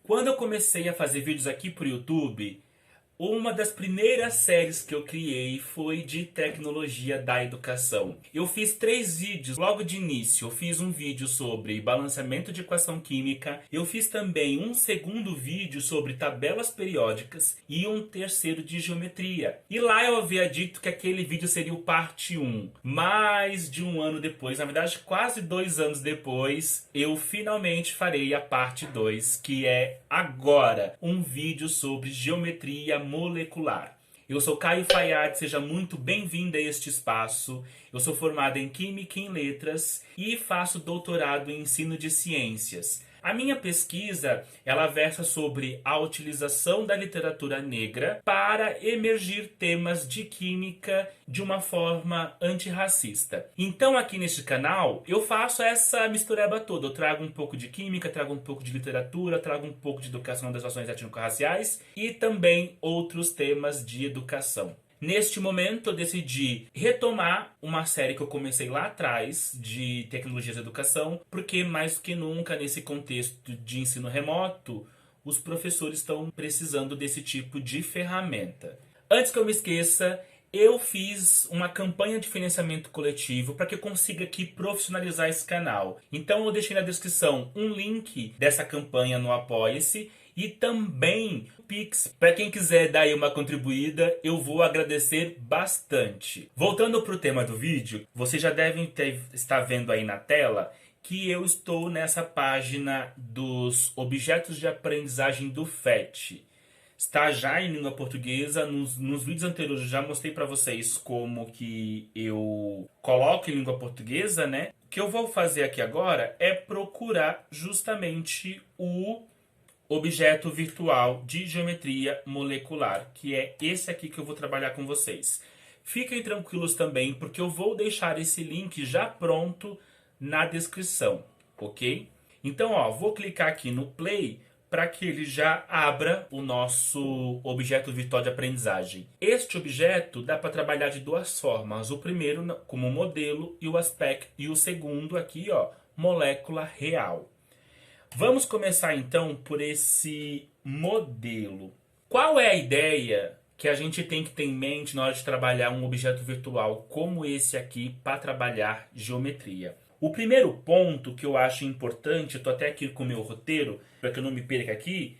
Quando eu comecei a fazer vídeos aqui pro YouTube, uma das primeiras séries que eu criei foi de tecnologia da educação. Eu fiz 3 vídeos logo de início. Eu fiz um vídeo sobre balanceamento de equação química. Eu fiz também um segundo vídeo sobre tabelas periódicas e um terceiro de geometria. E lá eu havia dito que aquele vídeo seria o parte 1. Mais de um ano depois, na verdade quase 2 anos depois, eu finalmente farei a parte 2, que é agora um vídeo sobre geometria molecular. Eu sou Caio Fayad, seja muito bem-vindo a este espaço. Eu sou formado em Química e em Letras e faço doutorado em Ensino de Ciências. A minha pesquisa, ela versa sobre a utilização da literatura negra para emergir temas de química de uma forma antirracista. Então aqui neste canal eu faço essa mistureba toda. Eu trago um pouco de química, trago um pouco de literatura, trago um pouco de educação das relações étnico-raciais e também outros temas de educação. Neste momento eu decidi retomar uma série que eu comecei lá atrás de tecnologias da educação, porque mais do que nunca nesse contexto de ensino remoto, os professores estão precisando desse tipo de ferramenta. Antes que eu me esqueça, eu fiz uma campanha de financiamento coletivo para que eu consiga aqui profissionalizar esse canal. Então eu deixei na descrição um link dessa campanha no Apoia-se e também o Pix. Para quem quiser dar aí uma contribuída, eu vou agradecer bastante. Voltando para o tema do vídeo, vocês já devem estar vendo aí na tela que eu estou nessa página dos objetos de aprendizagem do PhET. Está já em língua portuguesa. Nos vídeos anteriores eu já mostrei para vocês como que eu coloco em língua portuguesa, né? O que eu vou fazer aqui agora é procurar justamente o objeto virtual de geometria molecular, que é esse aqui que eu vou trabalhar com vocês. Fiquem tranquilos também, porque eu vou deixar esse link já pronto na descrição, ok? Então, ó, vou clicar aqui no play para que ele já abra o nosso objeto virtual de aprendizagem. Este objeto dá para trabalhar de duas formas. O primeiro como modelo e o aspecto, e o segundo aqui, ó, molécula real. Vamos começar então por esse modelo. Qual é a ideia que a gente tem que ter em mente na hora de trabalhar um objeto virtual como esse aqui para trabalhar geometria? O primeiro ponto que eu acho importante, estou até aqui com o meu roteiro, para que eu não me perca aqui,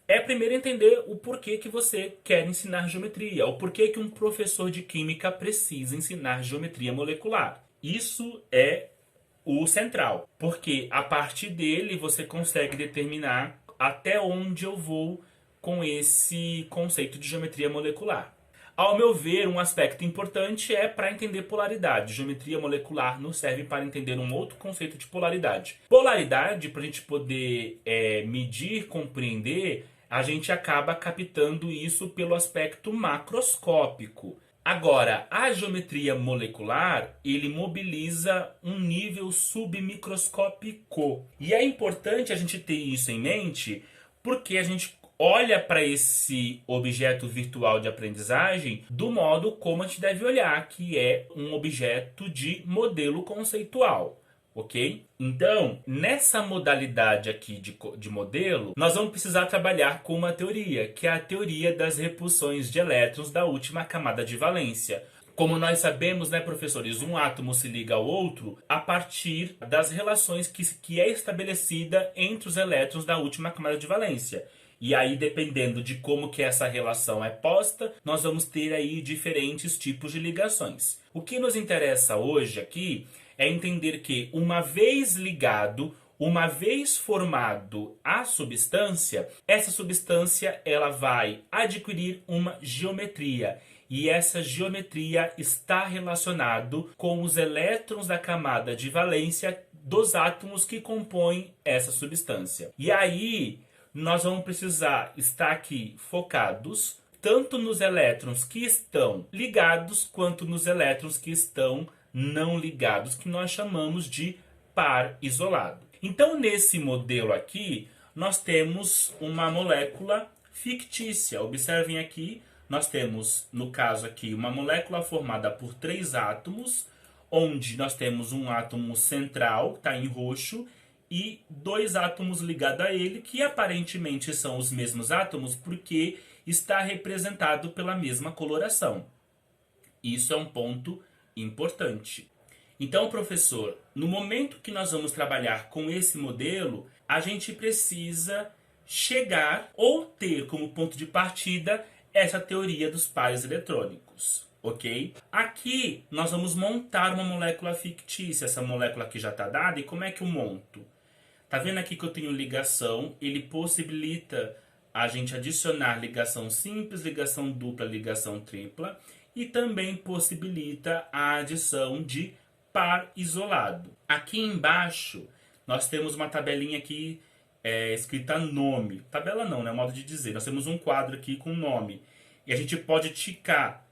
é primeiro entender o porquê que você quer ensinar geometria, o porquê que um professor de química precisa ensinar geometria molecular. Isso é o central, porque a partir dele você consegue determinar até onde eu vou com esse conceito de geometria molecular. Ao meu ver, um aspecto importante é para entender polaridade. Geometria molecular nos serve para entender um outro conceito de polaridade. Polaridade, para a gente poder medir, compreender, a gente acaba captando isso pelo aspecto macroscópico. Agora, a geometria molecular, ele mobiliza um nível submicroscópico. E é importante a gente ter isso em mente, porque a gente olha para esse objeto virtual de aprendizagem do modo como a gente deve olhar, que é um objeto de modelo conceitual. Ok? Então, nessa modalidade aqui de modelo, nós vamos precisar trabalhar com uma teoria, que é a teoria das repulsões de elétrons da última camada de valência. Como nós sabemos, né, professores, um átomo se liga ao outro a partir das relações que é estabelecida entre os elétrons da última camada de valência. E aí, dependendo de como que essa relação é posta, nós vamos ter aí diferentes tipos de ligações. O que nos interessa hoje aqui é entender que, uma vez ligado, uma vez formado a substância, essa substância ela vai adquirir uma geometria. E essa geometria está relacionado com os elétrons da camada de valência dos átomos que compõem essa substância. E aí, nós vamos precisar estar aqui focados tanto nos elétrons que estão ligados quanto nos elétrons que estão não ligados, que nós chamamos de par isolado. Então, nesse modelo aqui, nós temos uma molécula fictícia. Observem aqui, nós temos, no caso aqui, uma molécula formada por 3 átomos, onde nós temos um átomo central, está em roxo, e dois átomos ligados a ele, que aparentemente são os mesmos átomos porque está representado pela mesma coloração. Isso é um ponto importante. Então, professor, no momento que nós vamos trabalhar com esse modelo, a gente precisa chegar ou ter como ponto de partida essa teoria dos pares eletrônicos, ok? Aqui nós vamos montar uma molécula fictícia. Essa molécula aqui já está dada, e como é que eu monto? Tá vendo aqui que eu tenho ligação? Ele possibilita a gente adicionar ligação simples, ligação dupla, ligação tripla, e também possibilita a adição de par isolado. Aqui embaixo nós temos uma tabelinha aqui escrita nome. Tabela não, né? Modo de dizer. Nós temos um quadro aqui com nome. E a gente pode ticar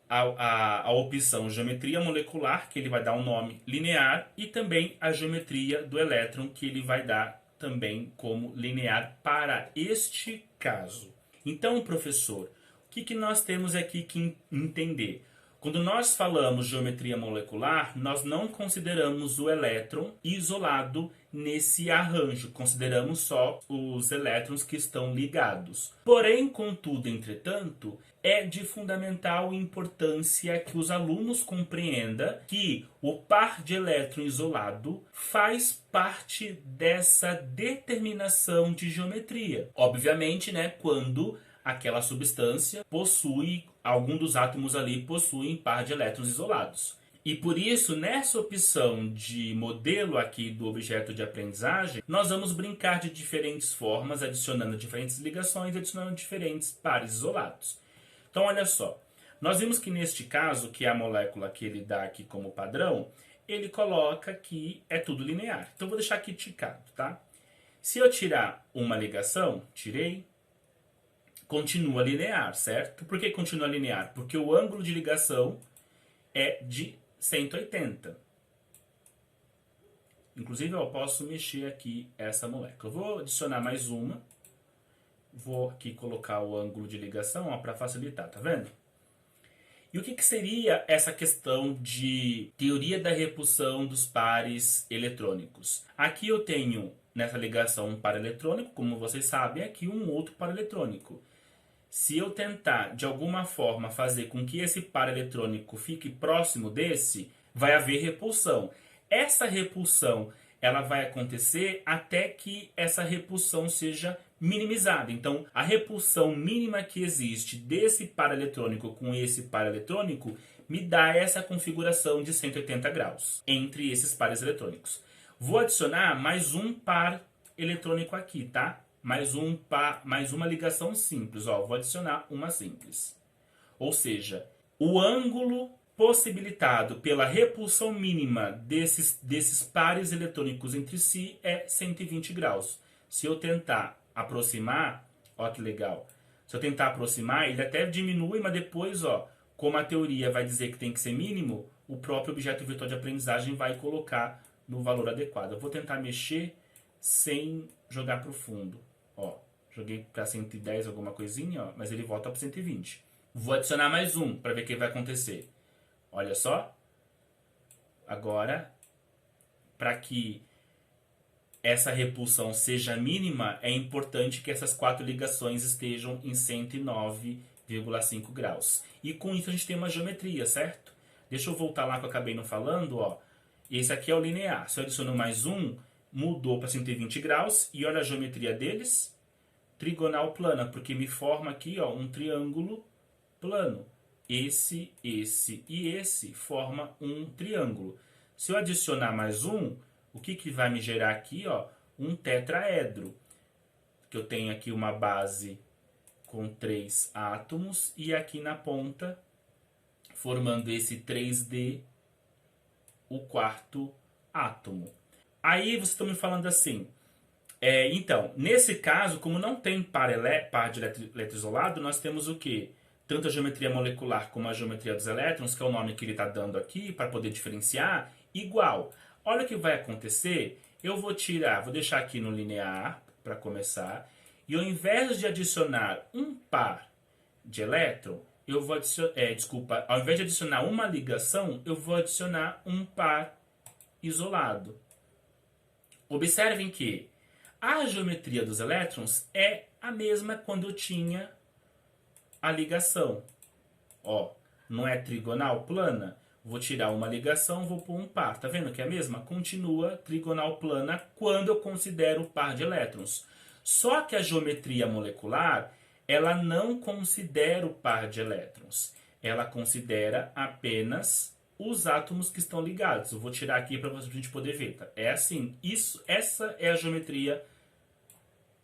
a opção geometria molecular, que ele vai dar um nome linear, e também a geometria do elétron, que ele vai dar também como linear para este caso. Então, professor, o que nós temos aqui que entender? Quando nós falamos geometria molecular, nós não consideramos o elétron isolado nesse arranjo, consideramos só os elétrons que estão ligados. Porém, contudo, entretanto, é de fundamental importância que os alunos compreendam que o par de elétron isolado faz parte dessa determinação de geometria. Obviamente, né, quando aquela substância possui, algum dos átomos ali possuem par de elétrons isolados. E por isso, nessa opção de modelo aqui do objeto de aprendizagem, nós vamos brincar de diferentes formas, adicionando diferentes ligações, adicionando diferentes pares isolados. Então, olha só, nós vimos que neste caso, que é a molécula que ele dá aqui como padrão, ele coloca que é tudo linear. Então, eu vou deixar aqui ticado, tá? Se eu tirar uma ligação, tirei, continua linear, certo? Por que continua linear? Porque o ângulo de ligação é de 180. Inclusive, eu posso mexer aqui essa molécula. Eu vou adicionar mais uma. Vou aqui colocar o ângulo de ligação para facilitar, tá vendo? E o que seria essa questão de teoria da repulsão dos pares eletrônicos? Aqui eu tenho nessa ligação um par eletrônico, como vocês sabem, aqui um outro par eletrônico. Se eu tentar, de alguma forma, fazer com que esse par eletrônico fique próximo desse, vai haver repulsão. Essa repulsão, ela vai acontecer até que essa repulsão seja minimizada. Então, a repulsão mínima que existe desse par eletrônico com esse par eletrônico me dá essa configuração de 180 graus entre esses pares eletrônicos. Vou adicionar mais um par eletrônico aqui, tá? Mais uma ligação simples. Ó, vou adicionar uma simples. Ou seja, o ângulo possibilitado pela repulsão mínima desses pares eletrônicos entre si é 120 graus. Se eu tentar aproximar, ó que legal. Se eu tentar aproximar, ele até diminui, mas depois, ó, como a teoria vai dizer que tem que ser mínimo, o próprio objeto virtual de aprendizagem vai colocar no valor adequado. Eu vou tentar mexer sem jogar para o fundo. Ó, joguei para 110 alguma coisinha, ó, mas ele volta para 120. Vou adicionar mais um para ver o que vai acontecer. Olha só. Agora, para que essa repulsão seja mínima, é importante que essas 4 ligações estejam em 109,5 graus. E com isso a gente tem uma geometria, certo? Deixa eu voltar lá que eu acabei não falando, ó. Esse aqui é o linear. Se eu adiciono mais um, mudou para 120 graus. E olha a geometria deles. Trigonal plana, porque me forma aqui, ó, um triângulo plano. Esse e esse forma um triângulo. Se eu adicionar mais um, o que vai me gerar aqui, ó, um tetraedro. Que eu tenho aqui uma base com 3 átomos e aqui na ponta, formando esse 3D, o quarto átomo. Aí vocês estão me falando assim, então, nesse caso, como não tem par de elétron isolado, nós temos o quê? Tanto a geometria molecular como a geometria dos elétrons, que é o nome que ele está dando aqui, para poder diferenciar, igual. Olha o que vai acontecer, eu vou deixar aqui no linear, para começar, e ao invés de adicionar um par de elétron, eu vou ao invés de adicionar uma ligação, eu vou adicionar um par isolado. Observem que a geometria dos elétrons é a mesma quando eu tinha a ligação. Ó, não é trigonal plana? Vou tirar uma ligação, vou pôr um par. Tá vendo que é a mesma? Continua trigonal plana quando eu considero o par de elétrons. Só que a geometria molecular, ela não considera o par de elétrons. Ela considera apenas os átomos que estão ligados. Eu vou tirar aqui para a gente poder ver. Tá? É assim. Essa é a geometria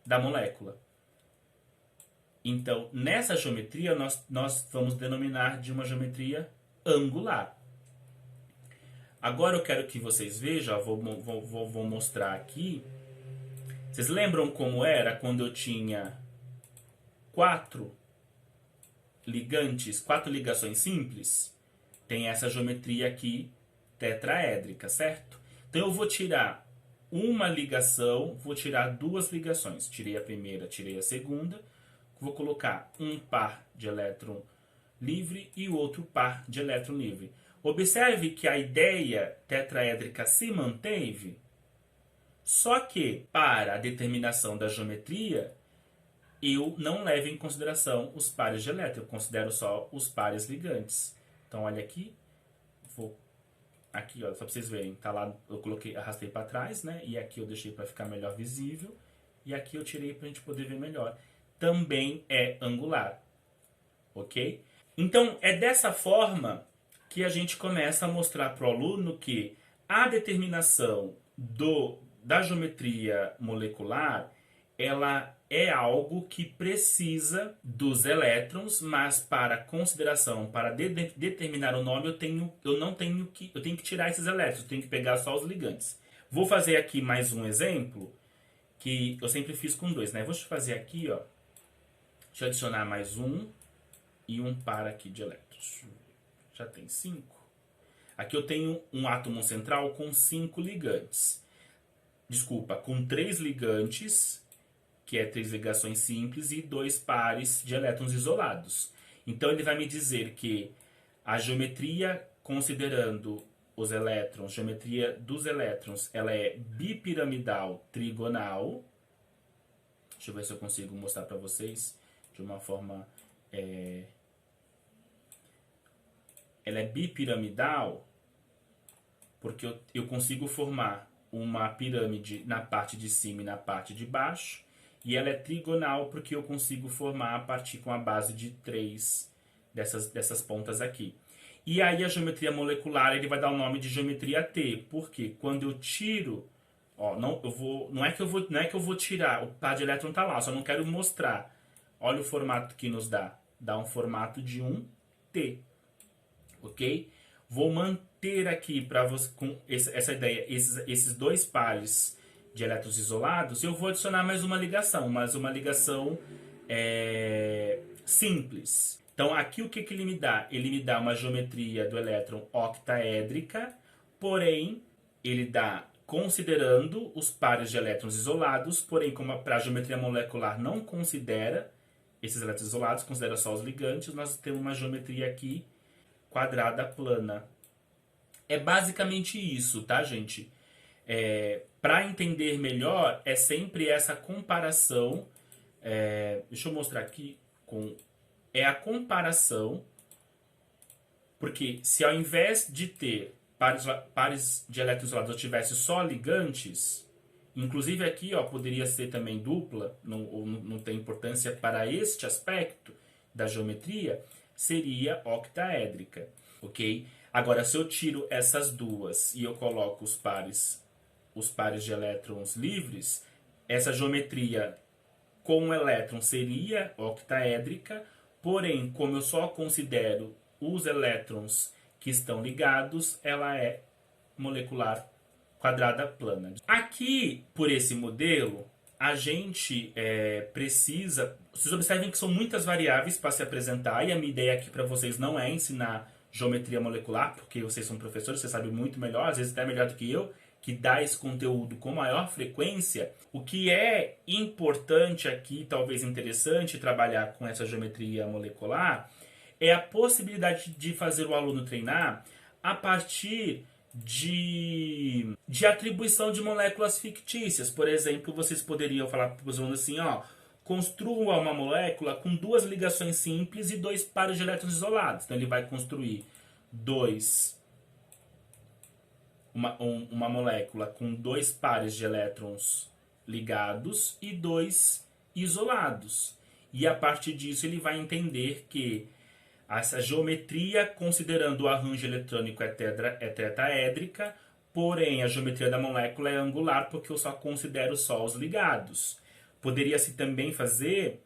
da molécula. Então, nessa geometria, nós vamos denominar de uma geometria angular. Agora eu quero que vocês vejam, vou mostrar aqui. Vocês lembram como era quando eu tinha 4 ligantes, 4 ligações simples? Tem essa geometria aqui tetraédrica, certo? Então eu vou tirar uma ligação, vou tirar 2 ligações. Tirei a primeira, tirei a segunda. Vou colocar um par de elétron livre e o outro par de elétron livre. Observe que a ideia tetraédrica se manteve, só que para a determinação da geometria, eu não levo em consideração os pares de elétron, eu considero só os pares ligantes. Então olha aqui, aqui ó, só para vocês verem, tá lá, eu arrastei para trás, né? E aqui eu deixei para ficar melhor visível, e aqui eu tirei para a gente poder ver melhor. Também é angular, ok? Então é dessa forma que a gente começa a mostrar para o aluno que a determinação da geometria molecular, ela é algo que precisa dos elétrons, mas para consideração, para determinar o nome, eu tenho que tirar esses elétrons, eu tenho que pegar só os ligantes. Vou fazer aqui mais um exemplo, que eu sempre fiz com 2, né? Vou fazer aqui, ó. Deixa eu adicionar mais um e um par aqui de elétrons. Já tem 5. Aqui eu tenho um átomo central com 5 ligantes. Desculpa, com 3 ligantes, que é 3 ligações simples, e 2 pares de elétrons isolados. Então ele vai me dizer que a geometria, considerando os elétrons, geometria dos elétrons, ela é bipiramidal trigonal. Deixa eu ver se eu consigo mostrar para vocês de uma forma... Ela é bipiramidal porque eu consigo formar uma pirâmide na parte de cima e na parte de baixo. E ela é trigonal porque eu consigo formar a partir com a base de 3 dessas pontas aqui. E aí a geometria molecular ele vai dar o nome de geometria T. Porque quando eu tiro... Ó, não é que eu vou tirar, o par de elétron está lá, só não quero mostrar. Olha o formato que nos dá. Dá um formato de um T. Ok? Vou manter aqui para você com essa ideia, esses 2 pares de elétrons isolados. Eu vou adicionar mais uma ligação, simples. Então aqui o que ele me dá? Ele me dá uma geometria do elétron octaédrica, porém ele dá considerando os pares de elétrons isolados, porém como para a geometria molecular não considera esses elétrons isolados, considera só os ligantes, nós temos uma geometria aqui quadrada plana. É basicamente isso, tá, gente? Para entender melhor, é sempre essa comparação. Deixa eu mostrar aqui. É a comparação, porque se ao invés de ter pares de elétrons isolados eu tivesse só ligantes, inclusive aqui ó, poderia ser também dupla, não tem importância para este aspecto da geometria, seria octaédrica, ok? Agora, se eu tiro essas duas e eu coloco os pares de elétrons livres, essa geometria com o elétron seria octaédrica, porém, como eu só considero os elétrons que estão ligados, ela é molecular quadrada plana. Aqui, por esse modelo, a gente precisa... Vocês observem que são muitas variáveis para se apresentar, e a minha ideia aqui para vocês não é ensinar geometria molecular, porque vocês são professores, vocês sabem muito melhor, às vezes até melhor do que eu, que dá esse conteúdo com maior frequência. O que é importante aqui, talvez interessante trabalhar com essa geometria molecular, é a possibilidade de fazer o aluno treinar a partir de atribuição de moléculas fictícias. Por exemplo, vocês poderiam falar para os alunos assim, ó, construa uma molécula com duas ligações simples e dois pares de elétrons isolados. Então ele vai construir uma molécula com dois pares de elétrons ligados e dois isolados. E a partir disso ele vai entender que essa geometria, considerando o arranjo eletrônico, é tetraédrica, porém a geometria da molécula é angular porque eu só considero só os ligados. Poderia-se também fazer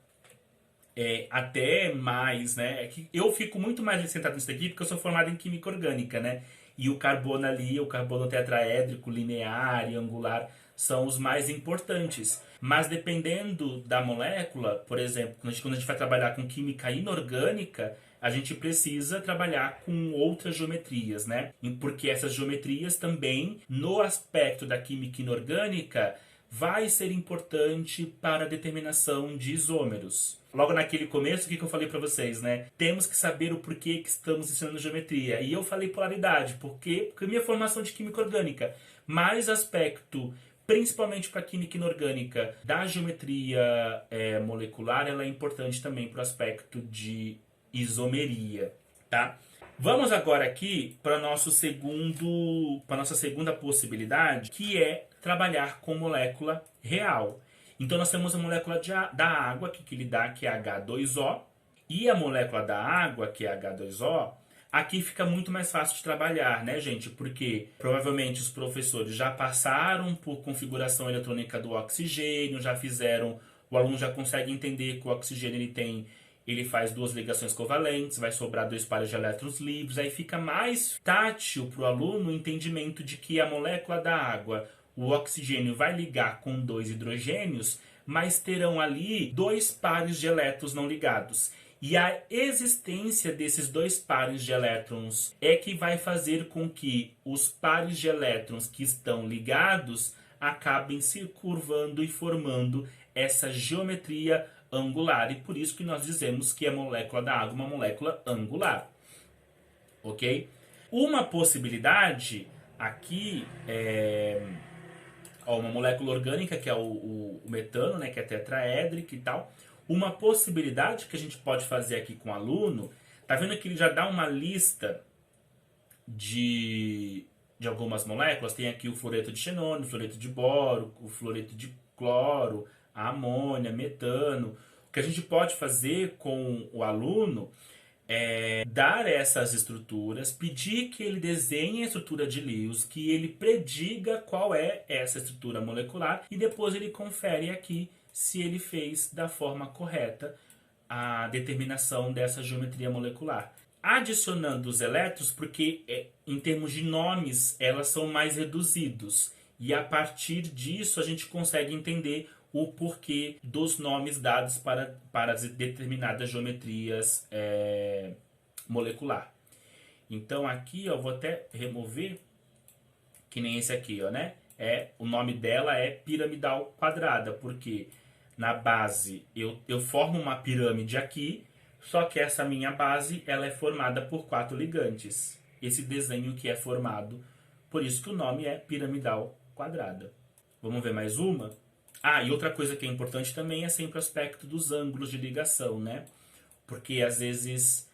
até mais, né? É que eu fico muito mais centrado nisso daqui porque eu sou formado em química orgânica, né? E o carbono ali, o carbono tetraédrico, linear e angular, são os mais importantes. Mas dependendo da molécula, por exemplo, quando a gente vai trabalhar com química inorgânica, a gente precisa trabalhar com outras geometrias, né? Porque essas geometrias também, no aspecto da química inorgânica, vai ser importante para a determinação de isômeros. Logo naquele começo, o que eu falei para vocês, né? Temos que saber o porquê que estamos ensinando geometria. E eu falei polaridade, porque minha formação de química orgânica, mais aspecto, principalmente para a química inorgânica, da geometria molecular, ela é importante também para o aspecto de isomeria, tá? Vamos agora aqui para nossa segunda possibilidade, que é trabalhar com molécula real. Então nós temos a molécula da água, que lhe dá, que é H2O, e a molécula da água, que é H2O, aqui fica muito mais fácil de trabalhar, né, gente? Porque provavelmente os professores já passaram por configuração eletrônica do oxigênio, o aluno já consegue entender que o oxigênio ele faz duas ligações covalentes, vai sobrar dois pares de elétrons livres, aí fica mais tátil para o aluno o entendimento de que a molécula da água, o oxigênio vai ligar com dois hidrogênios, mas terão ali dois pares de elétrons não ligados. E a existência desses dois pares de elétrons é que vai fazer com que os pares de elétrons que estão ligados acabem se curvando e formando essa geometria angular. E por isso que nós dizemos que a molécula da água é uma molécula angular. Ok? Uma possibilidade aqui é uma molécula orgânica, que é o metano, né, que é tetraédrico e tal. Uma possibilidade que a gente pode fazer aqui com o aluno, tá vendo que ele já dá uma lista de algumas moléculas? Tem aqui o fluoreto de xenônio, o fluoreto de boro, o fluoreto de cloro, a amônia, metano. O que a gente pode fazer com o aluno é dar essas estruturas, pedir que ele desenhe a estrutura de Lewis, que ele prediga qual é essa estrutura molecular e depois ele confere aqui se ele fez da forma correta a determinação dessa geometria molecular. Adicionando os elétrons, porque em termos de nomes elas são mais reduzidos e a partir disso a gente consegue entender o porquê dos nomes dados para determinadas geometrias molecular. Então aqui eu vou até remover, que nem esse aqui, ó, né? O nome dela é piramidal quadrada, porque na base eu formo uma pirâmide aqui, só que essa minha base ela é formada por 4 ligantes. Esse desenho que é formado, por isso que o nome é piramidal quadrada. Vamos ver mais uma? E outra coisa que é importante também é sempre o aspecto dos ângulos de ligação, né? Porque às vezes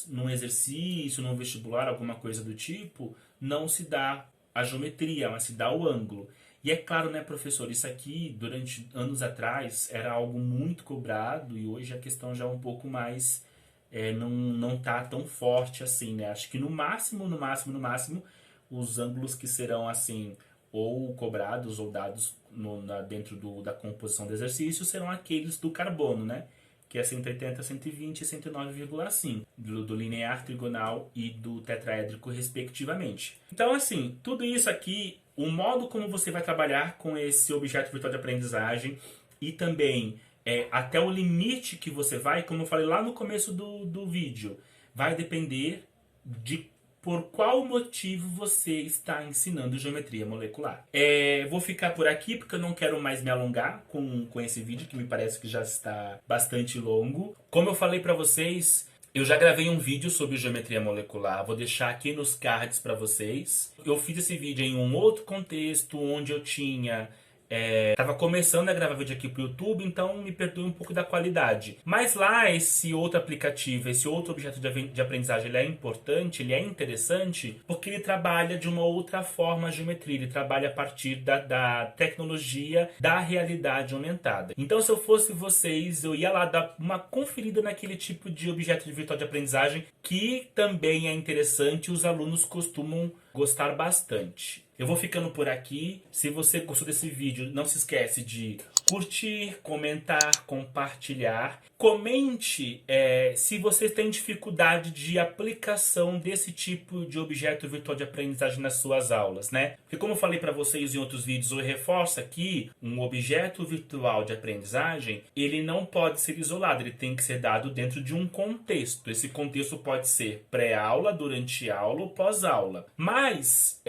num exercício, num vestibular, alguma coisa do tipo, não se dá a geometria, mas se dá o ângulo. E é claro, né, professor, isso aqui, durante anos atrás, era algo muito cobrado e hoje a questão já é um pouco mais, não tá tão forte assim, né? Acho que no máximo, os ângulos que serão assim, ou cobrados ou dados dentro da composição do exercício serão aqueles do carbono, né? Que é 180, 120 e 109,5 do linear, trigonal e do tetraédrico, respectivamente. Então, assim, tudo isso aqui, o modo como você vai trabalhar com esse objeto virtual de aprendizagem e também até o limite que você vai, como eu falei lá no começo do vídeo, vai depender de por qual motivo você está ensinando geometria molecular. Vou ficar por aqui porque eu não quero mais me alongar com esse vídeo, que me parece que já está bastante longo. Como eu falei para vocês, Eu já gravei um vídeo sobre geometria molecular, vou deixar aqui nos cards para vocês. Eu fiz esse vídeo em um outro contexto, onde eu tinha... Tava começando a gravar vídeo aqui pro YouTube, então me perdoe um pouco da qualidade. Mas lá, esse outro aplicativo, esse outro objeto de aprendizagem, ele é importante, ele é interessante, porque ele trabalha de uma outra forma a geometria. Ele trabalha a partir da tecnologia da realidade aumentada. Então, se eu fosse vocês, eu ia lá dar uma conferida naquele tipo de objeto virtual de aprendizagem, que também é interessante e os alunos costumam gostar bastante. Eu vou ficando por aqui. Se você gostou desse vídeo, não se esquece de curtir, comentar, compartilhar. Comente se vocês têm dificuldade de aplicação desse tipo de objeto virtual de aprendizagem nas suas aulas, né? Porque como eu falei para vocês em outros vídeos, eu reforço aqui, um objeto virtual de aprendizagem, ele não pode ser isolado, ele tem que ser dado dentro de um contexto. Esse contexto pode ser pré-aula, durante aula ou pós-aula. Mas,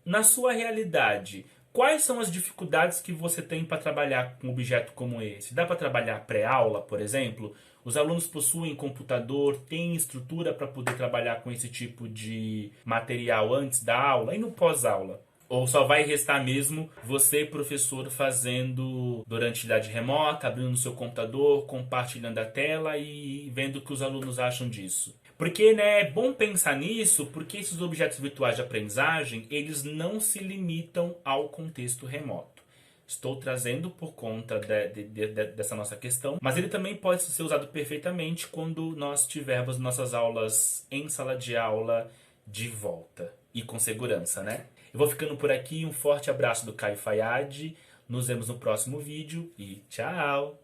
na sua realidade, quais são as dificuldades que você tem para trabalhar com um objeto como esse? Dá para trabalhar pré-aula, por exemplo? Os alunos possuem computador, têm estrutura para poder trabalhar com esse tipo de material antes da aula e no pós-aula? Ou só vai restar mesmo você, professor, fazendo durante atividade remota, abrindo no seu computador, compartilhando a tela e vendo o que os alunos acham disso? Porque, né, é bom pensar nisso, porque esses objetos virtuais de aprendizagem, eles não se limitam ao contexto remoto. Estou trazendo por conta dessa nossa questão, mas ele também pode ser usado perfeitamente quando nós tivermos nossas aulas em sala de aula de volta e com segurança, né? Eu vou ficando por aqui, um forte abraço do Caio Fayad, nos vemos no próximo vídeo e tchau!